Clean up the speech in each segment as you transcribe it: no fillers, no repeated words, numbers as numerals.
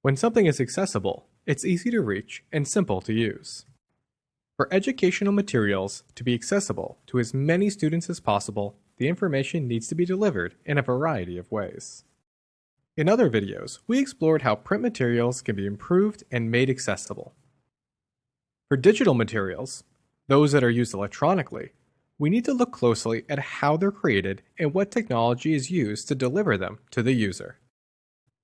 When something is accessible, it's easy to reach and simple to use. For educational materials to be accessible to as many students as possible, the information needs to be delivered in a variety of ways. In other videos, we explored how print materials can be improved and made accessible. For digital materials, those that are used electronically, we need to look closely at how they're created and what technology is used to deliver them to the user.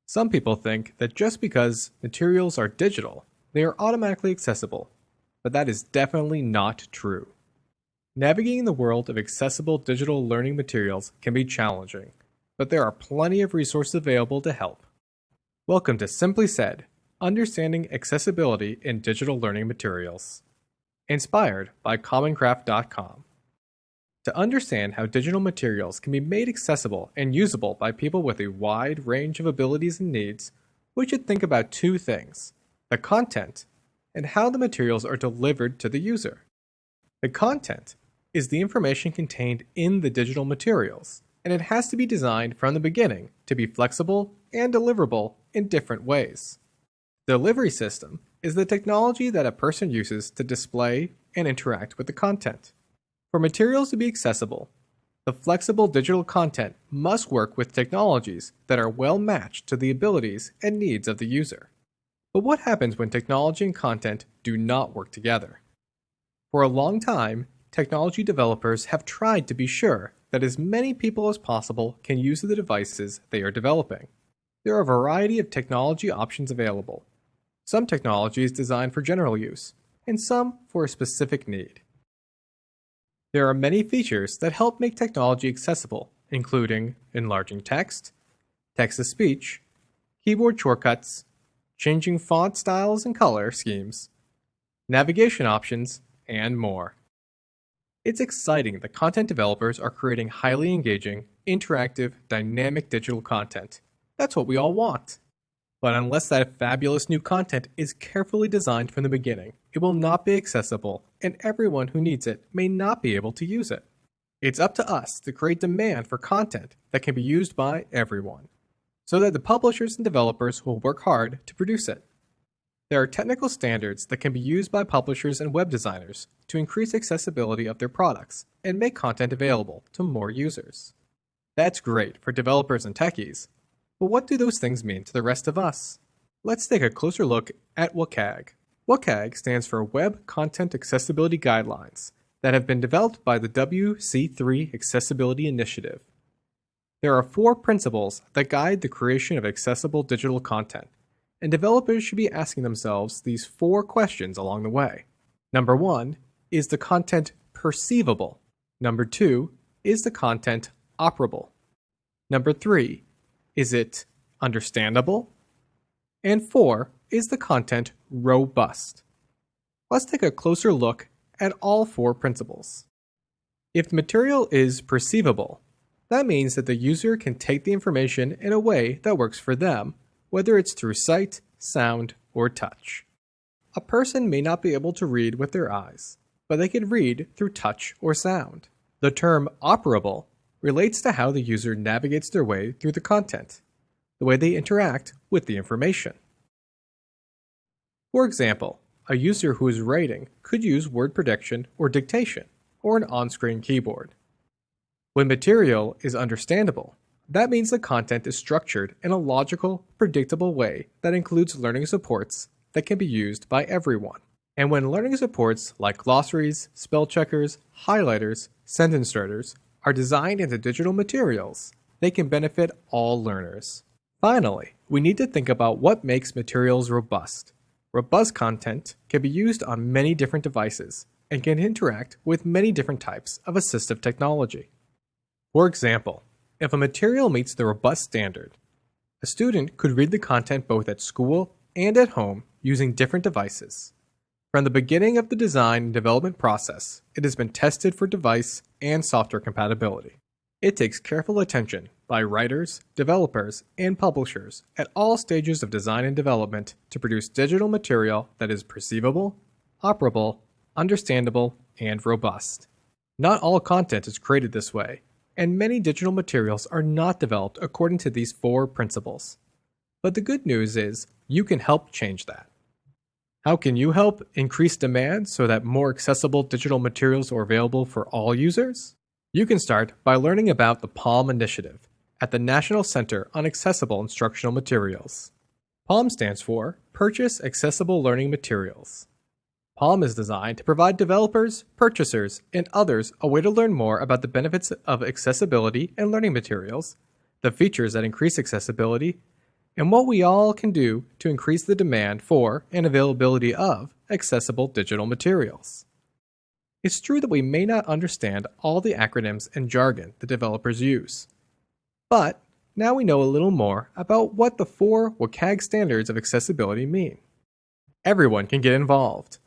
Some people think that just because materials are digital, they are automatically accessible, but that is definitely not true. Navigating the world of accessible digital learning materials can be challenging, but there are plenty of resources available to help. Welcome to Simply Said, Understanding Accessibility in Digital Learning Materials. Inspired by commoncraft.com. To understand how digital materials can be made accessible and usable by people with a wide range of abilities and needs, we should think about two things: the content and how the materials are delivered to the user. The content is the information contained in the digital materials, and it has to be designed from the beginning to be flexible and deliverable in different ways. The delivery system is the technology that a person uses to display and interact with the content. For materials to be accessible, the flexible digital content must work with technologies that are well matched to the abilities and needs of the user. But what happens when technology and content do not work together? For a long time, technology developers have tried to be sure that as many people as possible can use the devices they are developing. There are a variety of technology options available. Some technology is designed for general use, and some for a specific need. There are many features that help make technology accessible, including enlarging text, text-to-speech, keyboard shortcuts, changing font styles and color schemes, navigation options, and more. It's exciting that content developers are creating highly engaging, interactive, dynamic digital content. That's what we all want. But unless that fabulous new content is carefully designed from the beginning, it will not be accessible, and everyone who needs it may not be able to use it. It's up to us to create demand for content that can be used by everyone, so that the publishers and developers will work hard to produce it. There are technical standards that can be used by publishers and web designers to increase accessibility of their products and make content available to more users. That's great for developers and techies, but what do those things mean to the rest of us? Let's take a closer look at WCAG. WCAG stands for Web Content Accessibility Guidelines that have been developed by the WC3 Accessibility Initiative. There are 4 principles that guide the creation of accessible digital content, and developers should be asking themselves these 4 questions along the way. Number 1, is the content perceivable? Number 2, is the content operable? Number 3, is it understandable? And 4, is the content robust? Let's take a closer look at all 4 principles. If the material is perceivable, that means that the user can take the information in a way that works for them, whether it's through sight, sound, or touch. A person may not be able to read with their eyes, but they can read through touch or sound. The term operable relates to how the user navigates their way through the content, the way they interact with the information. For example, a user who is writing could use word prediction or dictation, or an on-screen keyboard. When material is understandable, that means the content is structured in a logical, predictable way that includes learning supports that can be used by everyone. And when learning supports like glossaries, spell checkers, highlighters, sentence starters are designed into digital materials, they can benefit all learners. Finally, we need to think about what makes materials robust. Robust content can be used on many different devices and can interact with many different types of assistive technology. For example, if a material meets the robust standard, a student could read the content both at school and at home using different devices. From the beginning of the design and development process, it has been tested for device and software compatibility. It takes careful attention by writers, developers, and publishers at all stages of design and development to produce digital material that is perceivable, operable, understandable, and robust. Not all content is created this way, and many digital materials are not developed according to these 4 principles. But the good news is you can help change that. How can you help increase demand so that more accessible digital materials are available for all users? You can start by learning about the PALM initiative at the National Center on Accessible Instructional Materials. PALM stands for Purchase Accessible Learning Materials. PALM is designed to provide developers, purchasers, and others a way to learn more about the benefits of accessibility and learning materials, the features that increase accessibility, and what we all can do to increase the demand for and availability of accessible digital materials. It's true that we may not understand all the acronyms and jargon the developers use, but now we know a little more about what the 4 WCAG standards of accessibility mean. Everyone can get involved.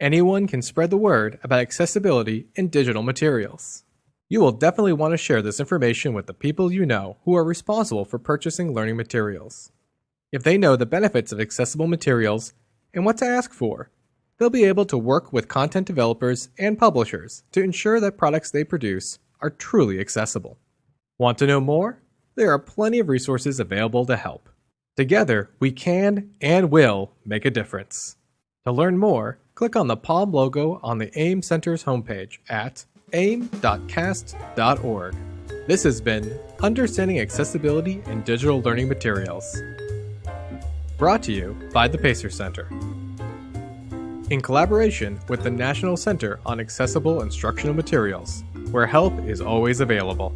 Anyone can spread the word about accessibility in digital materials. You will definitely want to share this information with the people you know who are responsible for purchasing learning materials. If they know the benefits of accessible materials and what to ask for, they'll be able to work with content developers and publishers to ensure that products they produce are truly accessible. Want to know more? There are plenty of resources available to help. Together, we can and will make a difference. To learn more, click on the PALM logo on the AIM Center's homepage at aim.cast.org. This has been Understanding Accessibility in Digital Learning Materials, brought to you by the Pacer Center, in collaboration with the National Center on Accessible Instructional Materials, where help is always available.